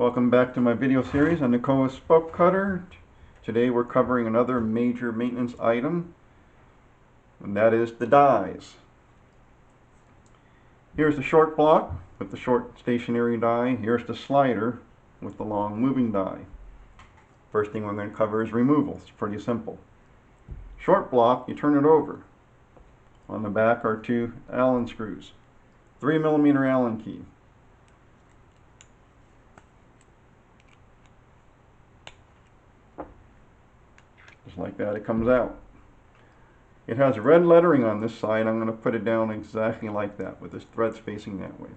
Welcome back to my video series on the Kowa Spoke Cutter. Today we're covering another major maintenance item, and that is the dies. Here's the short block with the short stationary die. Here's the slider with the long moving die. First thing we're going to cover is removal. It's pretty simple. Short block, you turn it over. On the back are two Allen screws. 3mm Allen key. Just like that, it comes out. It has red lettering on this side. I'm going to put it down exactly like that with this thread facing that way.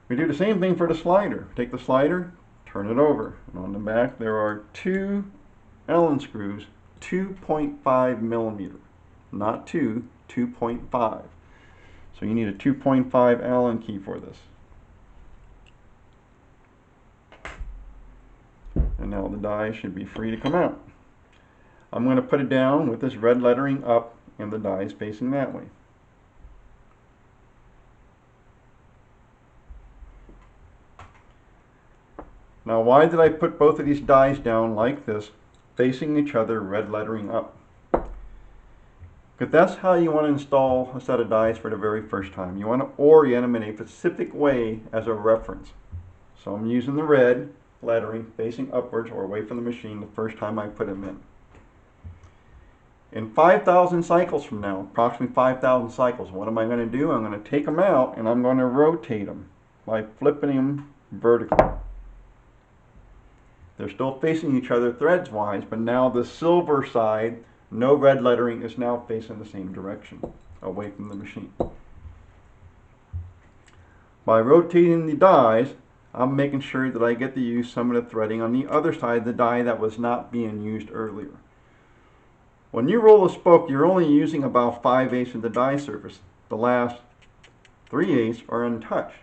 We do the same thing for the slider. Take the slider, turn it over, and on the back there are two Allen screws, 2.5mm, not 2.5. So you need a 2.5 Allen key for this. And now the die should be free to come out. I'm going to put it down with this red lettering up and the dies facing that way. Now why did I put both of these dies down like this, facing each other, red lettering up? Because that's how you want to install a set of dies for the very first time. You want to orient them in a specific way as a reference. So I'm using the red lettering facing upwards or away from the machine the first time I put them in. In 5,000 cycles from now, approximately 5,000 cycles, what am I going to do? I'm going to take them out and I'm going to rotate them by flipping them vertically. They're still facing each other threads wise, but now the silver side, no red lettering, is now facing the same direction, away from the machine. By rotating the dies, I'm making sure that I get to use some of the threading on the other side of the die that was not being used earlier. When you roll a spoke, you're only using about 5/8 of the die surface. The last 3/8 are untouched.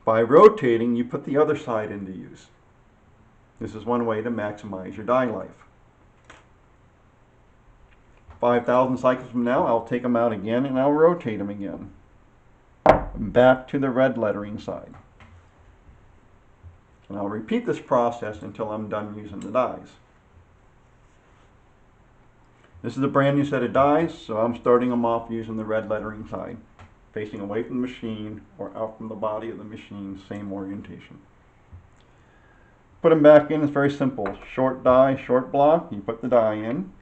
By rotating, you put the other side into use. This is one way to maximize your die life. 5,000 cycles from now, I'll take them out again and I'll rotate them again. Back to the red lettering side. And I'll repeat this process until I'm done using the dies. This is a brand new set of dies, so I'm starting them off using the red lettering side, facing away from the machine or out from the body of the machine, same orientation. Put them back in, it's very simple. Short die, short block, you put the die in.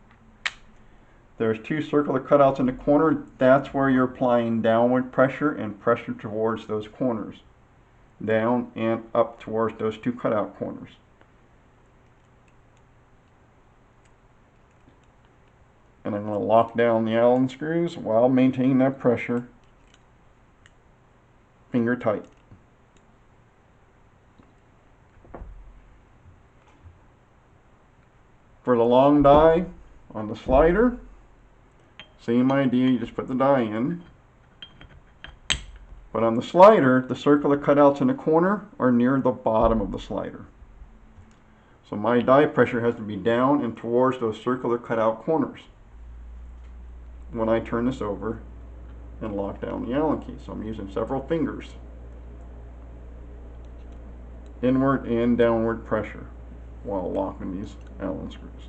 There's two circular cutouts in the corner. That's where you're applying downward pressure and pressure towards those corners. Down and up towards those two cutout corners. And I'm going to lock down the Allen screws while maintaining that pressure, finger tight. For the long die on the slider, same idea, you just put the die in. But on the slider, the circular cutouts in the corner are near the bottom of the slider. So my die pressure has to be down and towards those circular cutout corners when I turn this over and lock down the Allen key. So I'm using several fingers. Inward and downward pressure while locking these Allen screws.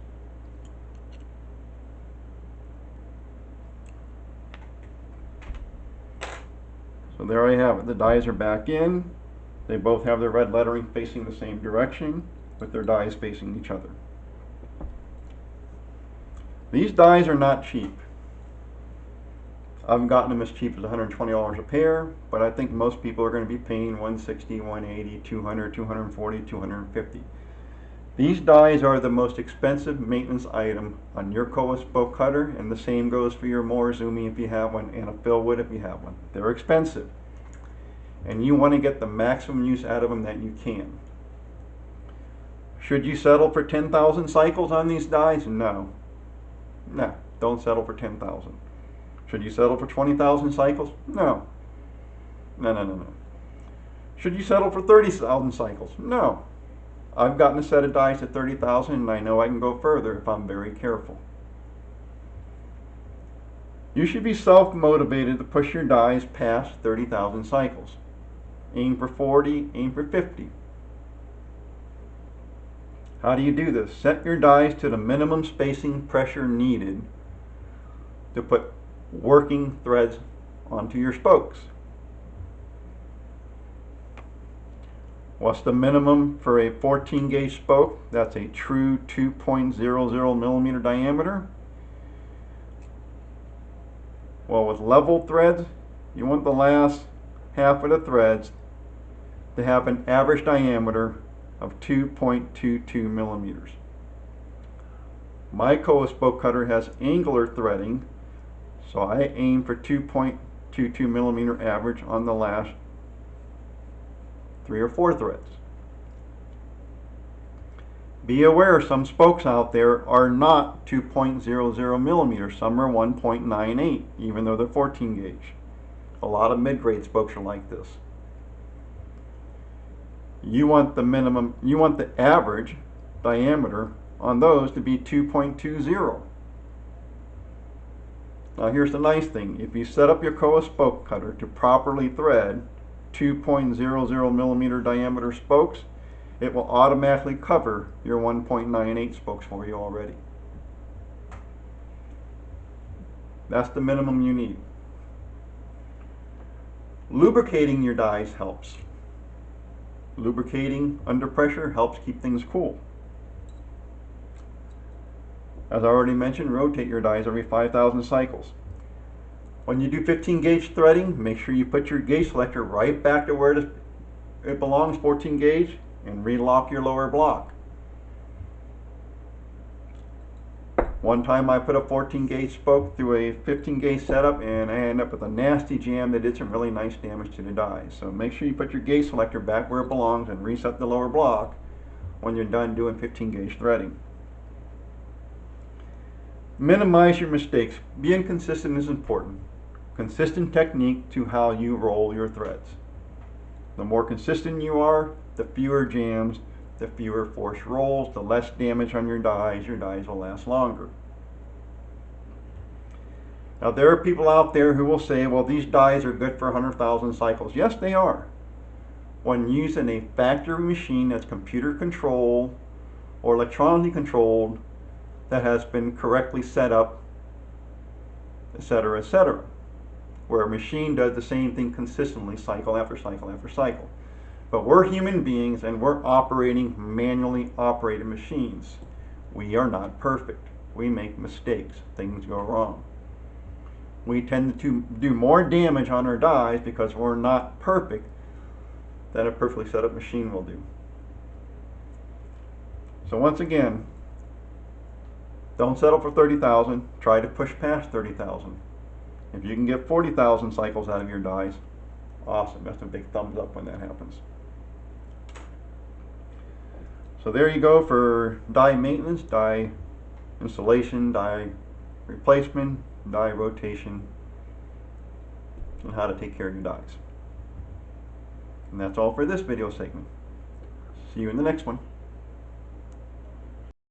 So there I have it. The dies are back in. They both have their red lettering facing the same direction with their dies facing each other. These dies are not cheap. I've gotten them as cheap as $120 a pair, but I think most people are going to be paying $160, $180, $200, $240, $250. These dies are the most expensive maintenance item on your Kowa Spoke Cutter, and the same goes for your Morizumi if you have one, and a Philwood if you have one. They're expensive, and you want to get the maximum use out of them that you can. Should you settle for 10,000 cycles on these dies? No. No, don't settle for 10,000. Should you settle for 20,000 cycles? No. No. Should you settle for 30,000 cycles? No. I've gotten a set of dies at 30,000 and I know I can go further if I'm very careful. You should be self-motivated to push your dies past 30,000 cycles. aim for 40, aim for 50. How do you do this? Set your dies to the minimum spacing pressure needed to put working threads onto your spokes. What's the minimum for a 14 gauge spoke? That's a true 2.00 millimeter diameter. Well, with level threads, you want the last half of the threads to have an average diameter of 2.22 millimeters. My Kowa Spoke Cutter has angular threading, so I aim for 2.22 millimeter average on the last 3 or 4 threads. Be aware, some spokes out there are not 2.00 millimeters. Some are 1.98, even though they're 14 gauge. A lot of mid-grade spokes are like this. You want the average diameter on those to be 2.20. Now here's the nice thing. If you set up your Kowa Spoke Cutter to properly thread 2.00 millimeter diameter spokes, it will automatically cover your 1.98 spokes for you already. That's the minimum you need. Lubricating your dies helps. Lubricating under pressure helps keep things cool. As I already mentioned, rotate your dies every 5,000 cycles. When you do 15 gauge threading, make sure you put your gauge selector right back to where it belongs, 14 gauge, and relock your lower block. One time I put a 14 gauge spoke through a 15 gauge setup and I ended up with a nasty jam that did some really nice damage to the dies. So make sure you put your gauge selector back where it belongs and reset the lower block when you're done doing 15 gauge threading. Minimize your mistakes. Being consistent is important. Consistent technique to how you roll your threads. The more consistent you are, the fewer jams, the fewer forced rolls, the less damage on your dies will last longer. Now there are people out there who will say, well, these dies are good for 100,000 cycles. Yes, they are. When used in a factory machine that's computer controlled or electronically controlled, that has been correctly set up, etc., etc., where a machine does the same thing consistently, cycle after cycle after cycle. But we're human beings and we're operating manually operated machines. We are not perfect. We make mistakes. Things go wrong. We tend to do more damage on our dies because we're not perfect than a perfectly set up machine will do. So once again, don't settle for 30,000. Try to push past 30,000. If you can get 40,000 cycles out of your dies, awesome. That's a big thumbs up when that happens. So there you go for die maintenance, die installation, die replacement, die rotation, and how to take care of your dies. And that's all for this video segment. See you in the next one.